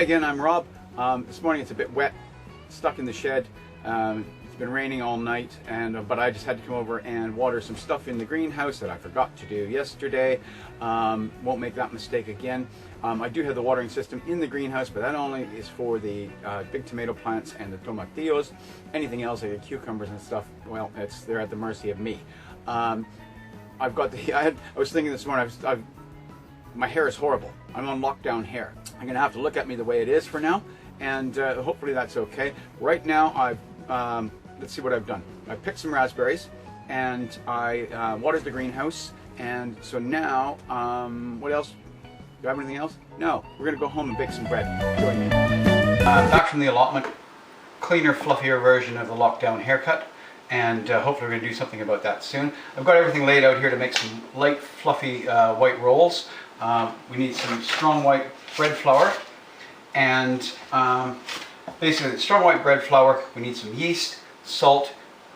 Hi again, I'm Rob. This morning it's a bit wet, stuck in the shed. It's been raining all night, but I just had to come over and water some stuff in the greenhouse that I forgot to do yesterday. Won't make that mistake again. I do have the watering system in the greenhouse, but that only is for the big tomato plants and the tomatillos. Anything else, like the cucumbers and stuff, well, they're at the mercy of me. I've got the. I was thinking this morning. My hair is horrible. I'm on lockdown hair. I'm gonna have to look at me the way it is for now, and hopefully that's okay. Right now, let's see what I've done. I picked some raspberries, and I watered the greenhouse, and so now, what else? Do I have anything else? No. We're gonna go home and bake some bread. Join me. Back from the allotment, cleaner, fluffier version of the lockdown haircut. And hopefully we're going to do something about that soon. I've got everything laid out here to make some light, fluffy white rolls. We need some strong white bread flour. And basically, strong white bread flour, we need some yeast, salt,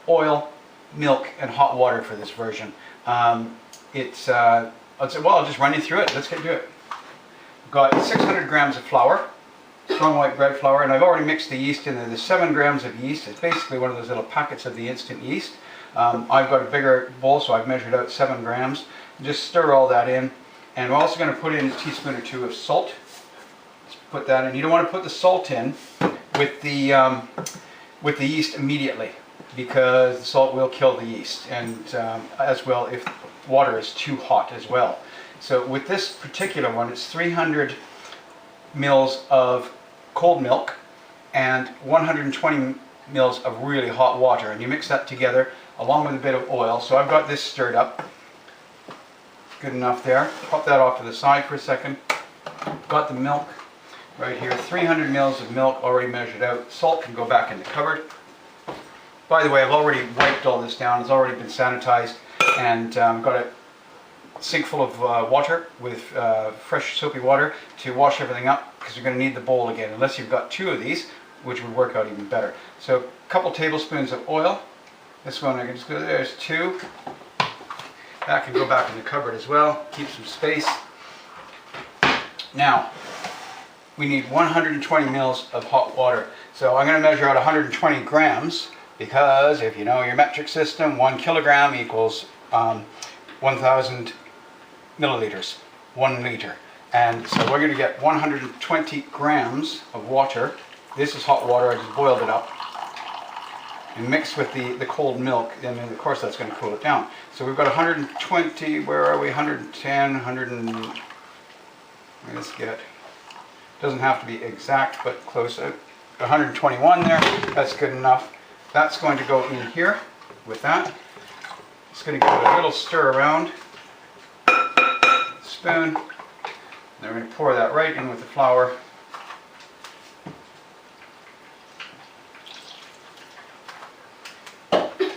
oil, milk, and hot water for this version. I'll just run you through it. Let's get to it. I've got 600 grams of flour. Strong white bread flour, and I've already mixed the yeast in there. There's 7 grams of yeast. It's basically one of those little packets of the instant yeast. I've got a bigger bowl, so I've measured out 7 grams. Just stir all that in, and we're also going to put in a teaspoon or 2 of salt. Let's put that in. You don't want to put the salt in with the yeast immediately, because the salt will kill the yeast, and as well if water is too hot as well. So with this particular one, it's 300 mils of cold milk and 120 mils of really hot water, and you mix that together along with a bit of oil. So I've got this stirred up good enough there. Pop that off to the side for a second. Got the milk right here, 300 mils of milk already measured out. Salt can go back in the cupboard. By the way, I've already wiped all this down. It's already been sanitized, and got a sink full of water with fresh soapy water to wash everything up, because you're going to need the bowl again, unless you've got 2 of these, which would work out even better. So a couple tablespoons of oil. This one I can just go, there's 2. That can go back in the cupboard as well, keep some space. Now we need 120 mils of hot water. So I'm going to measure out 120 grams, because if you know your metric system, 1 kilogram equals 1,000 milliliters, 1 liter. And so we're going to get 120 grams of water. This is hot water. I just boiled it up and mixed with the cold milk, and then of course that's going to cool it down. So we've got 120, where are we, 110, 100 and, let's get, doesn't have to be exact, but close, 121 there. That's good enough. That's going to go in here with that. Just going to give it a little stir around, spoon, and then we're going to pour that right in with the flour.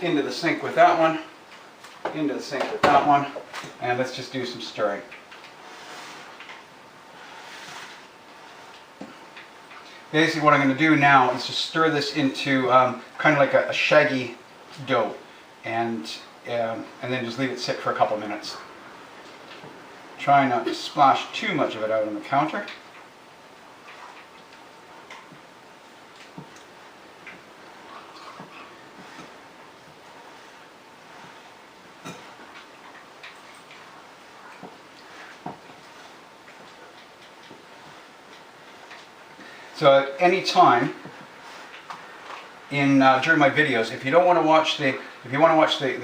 Into the sink with that one, into the sink with that one, and let's just do some stirring. Basically what I'm going to do now is just stir this into kind of like a shaggy dough, and then just leave it sit for a couple minutes. Try not to splash too much of it out on the counter. So at any time during my videos, if you don't want to watch the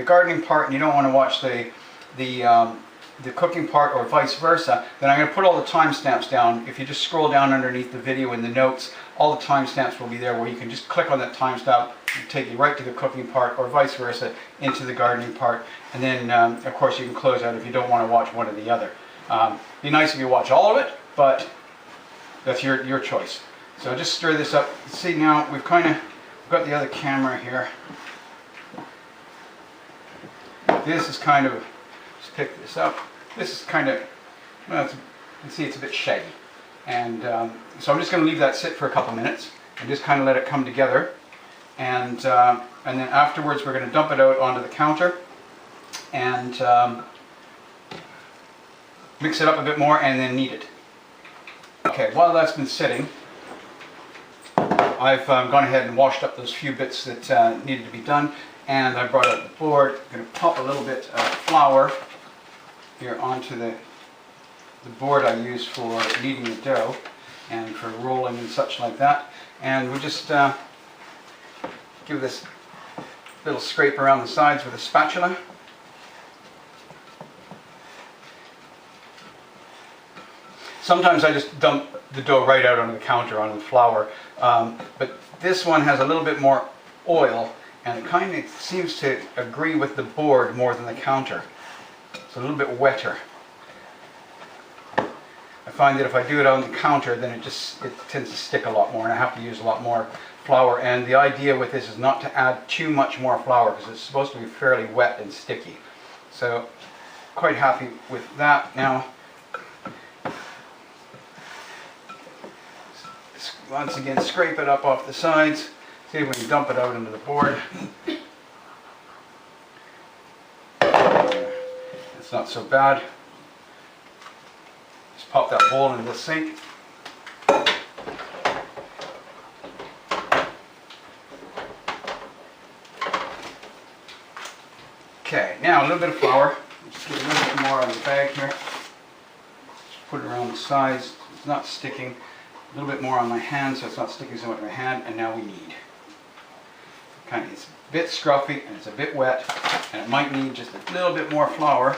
gardening part and you don't want to watch the cooking part, or vice versa, then I'm going to put all the timestamps down. If you just scroll down underneath the video in the notes, all the timestamps will be there, where you can just click on that timestamp and take you right to the cooking part, or vice versa into the gardening part. And then of course you can close out if you don't want to watch one or the other. Be nice if you watch all of it, but that's your choice. So just stir this up. See, now we've got the other camera here. This is kind of, just pick this up. This is kind of, well, you can see it's a bit shaggy. And so I'm just going to leave that sit for a couple minutes and just kind of let it come together. And then afterwards we're going to dump it out onto the counter and mix it up a bit more and then knead it. Okay, while that's been sitting, I've gone ahead and washed up those few bits that needed to be done, and I brought out the board. I'm going to pop a little bit of flour here onto the board I use for kneading the dough and for rolling and such like that. And we'll just give this little scrape around the sides with a spatula. Sometimes I just dump the dough right out onto the counter onto the flour, but this one has a little bit more oil, and it kind of seems to agree with the board more than the counter. It's a little bit wetter. I find that if I do it on the counter, then it tends to stick a lot more, and I have to use a lot more flour. And the idea with this is not to add too much more flour, because it's supposed to be fairly wet and sticky. So, quite happy with that. Now, once again, scrape it up off the sides. See if we can dump it out into the board. It's not so bad. Just pop that bowl into the sink. Okay, now a little bit of flour. Just get a little bit more on the bag here. Just put it around the sides. It's not sticking. A little bit more on my hand so it's not sticking so much in my hand. And now we knead. It's a bit scruffy and it's a bit wet, and it might need just a little bit more flour.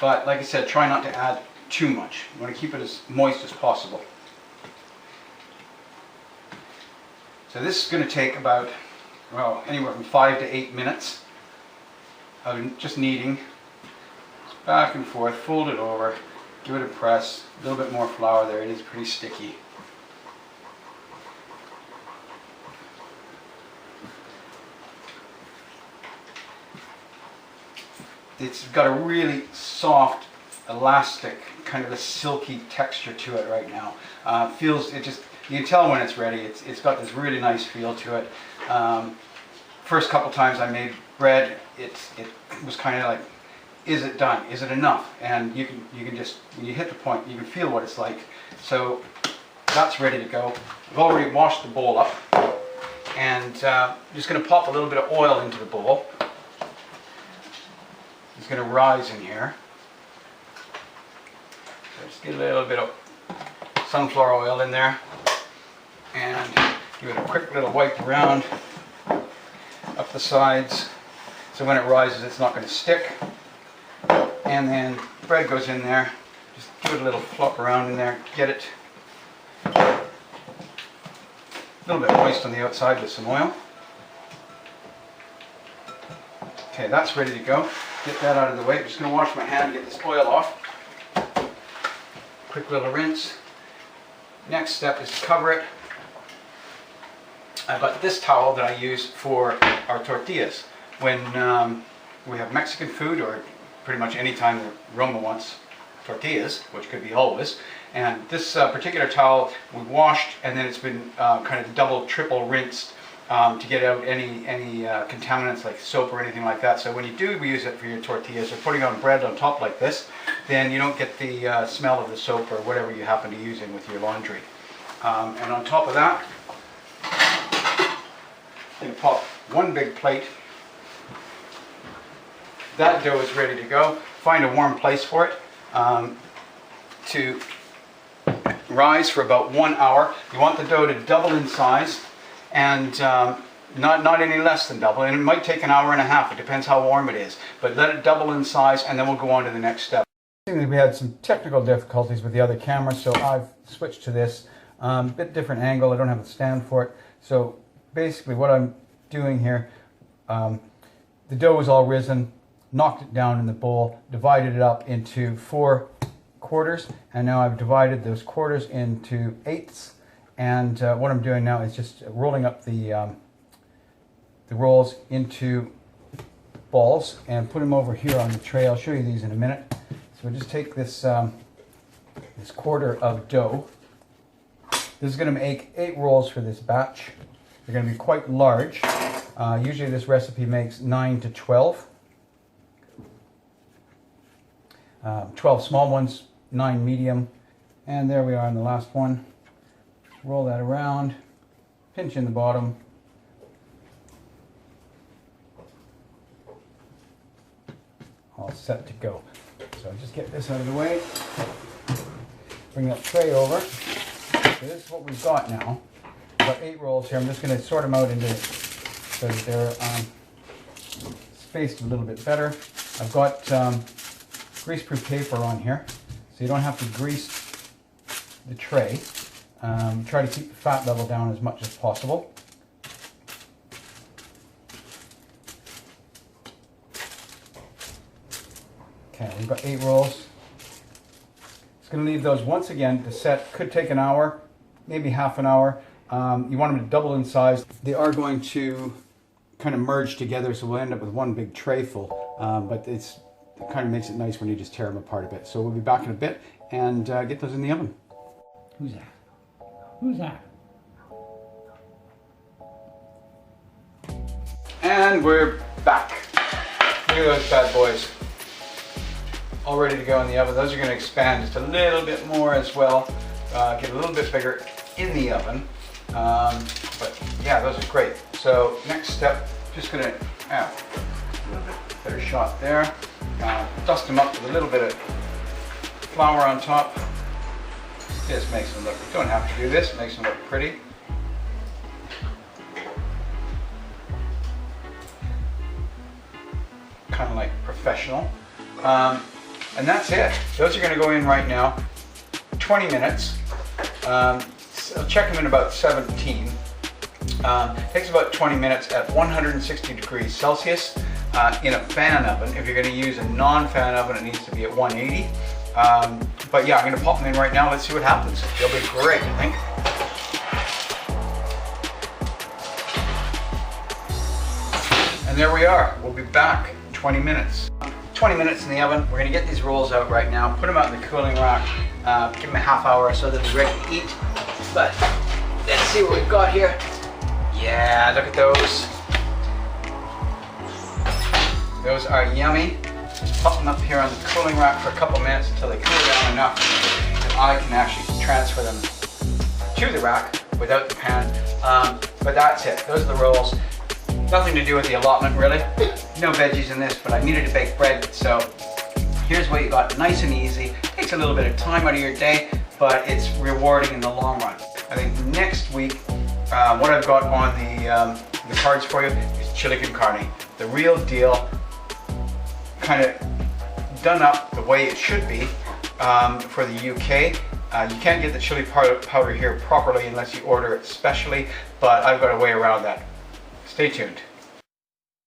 But like I said, try not to add too much. You want to keep it as moist as possible. So this is going to take about, well, anywhere from 5 to 8 minutes of just kneading. Back and forth, fold it over, give it a press, a little bit more flour there. It is pretty sticky. It's got a really soft, elastic, kind of a silky texture to it right now. You can tell when it's ready. It's got this really nice feel to it. First couple times I made bread, it was kind of like, is it done? Is it enough? And you can just, when you hit the point, you can feel what it's like. So that's ready to go. I've already washed the bowl up, and I'm just going to pop a little bit of oil into the bowl. It's going to rise in here. So just get a little bit of sunflower oil in there, and give it a quick little wipe around up the sides. So when it rises, it's not going to stick. And then bread goes in there. Just give it a little flop around in there. Get it a little bit moist on the outside with some oil. Okay, that's ready to go. Get that out of the way. I'm just going to wash my hand and get this oil off. Quick little rinse. Next step is to cover it. I've got this towel that I use for our tortillas. When we have Mexican food, or pretty much any time that Roma wants tortillas, which could be always. And this particular towel we washed, and then it's been kind of double, triple rinsed to get out any contaminants like soap or anything like that. So when you do use it for your tortillas or putting on bread on top like this, then you don't get the smell of the soap or whatever you happen to be using with your laundry. And on top of that, you pop one big plate. That dough is ready to go. Find a warm place for it to rise for about 1 hour. You want the dough to double in size, and not any less than double. And it might take an hour and a half. It depends how warm it is. But let it double in size, and then we'll go on to the next step. We had some technical difficulties with the other camera, so I've switched to this. Bit different angle. I don't have a stand for it. So basically, what I'm doing here, the dough is all risen. Knocked it down in the bowl, divided it up into 4 quarters, and now I've divided those quarters into eighths. And what I'm doing now is just rolling up the rolls into balls and put them over here on the tray. I'll show you these in a minute. So we'll just take this this quarter of dough. This is going to make 8 rolls for this batch. They're going to be quite large. Usually this recipe makes 9 to 12. 12 small ones, 9 medium. And there we are in the last one. Roll that around, pinch in the bottom. All set to go. So I'll just get this out of the way. Bring that tray over. So this is what we've got now. We've got 8 rolls here. I'm just going to sort them out into so that they're spaced a little bit better. I've got greaseproof paper on here, so you don't have to grease the tray. Try to keep the fat level down as much as possible. Okay, we've got 8 rolls. Just going to leave those once again to set. Could take an hour, maybe half an hour. You want them to double in size. They are going to kind of merge together, so we'll end up with one big tray full. But it kind of makes it nice when you just tear them apart a bit. So we'll be back in a bit and get those in the oven. Who's that? Who's that? And we're back. Look at those bad boys. All ready to go in the oven. Those are going to expand just a little bit more as well. Get a little bit bigger in the oven. But yeah, those are great. So next step, just going to a little bit better shot there. Dust them up with a little bit of flour on top. This makes them look, you don't have to do this, it makes them look pretty. Kind of like professional. And that's it. Those are going to go in right now. 20 minutes. I'll check them in about 17. Takes about 20 minutes at 160 degrees Celsius in a fan oven. If you're going to use a non-fan oven, it needs to be at 180. But yeah, I'm going to pop them in right now. Let's see what happens. They'll be great, I think. And there we are. We'll be back in 20 minutes. 20 minutes in the oven. We're going to get these rolls out right now, put them out in the cooling rack, give them a half hour or so they'll be ready to eat. But let's see what we've got here. Yeah, look at those. Those are yummy. Pop them up here on the cooling rack for a couple minutes until they cool down enough that I can actually transfer them to the rack without the pan. But that's it. Those are the rolls. Nothing to do with the allotment really. No veggies in this, but I needed to bake bread, so here's what you got. Nice and easy. Takes a little bit of time out of your day, but it's rewarding in the long run. I think next week, what I've got on the cards for you is chili con carne. The real deal, kind of done up the way it should be for the UK. You can't get the chili powder here properly unless you order it specially, but I've got a way around that. Stay tuned.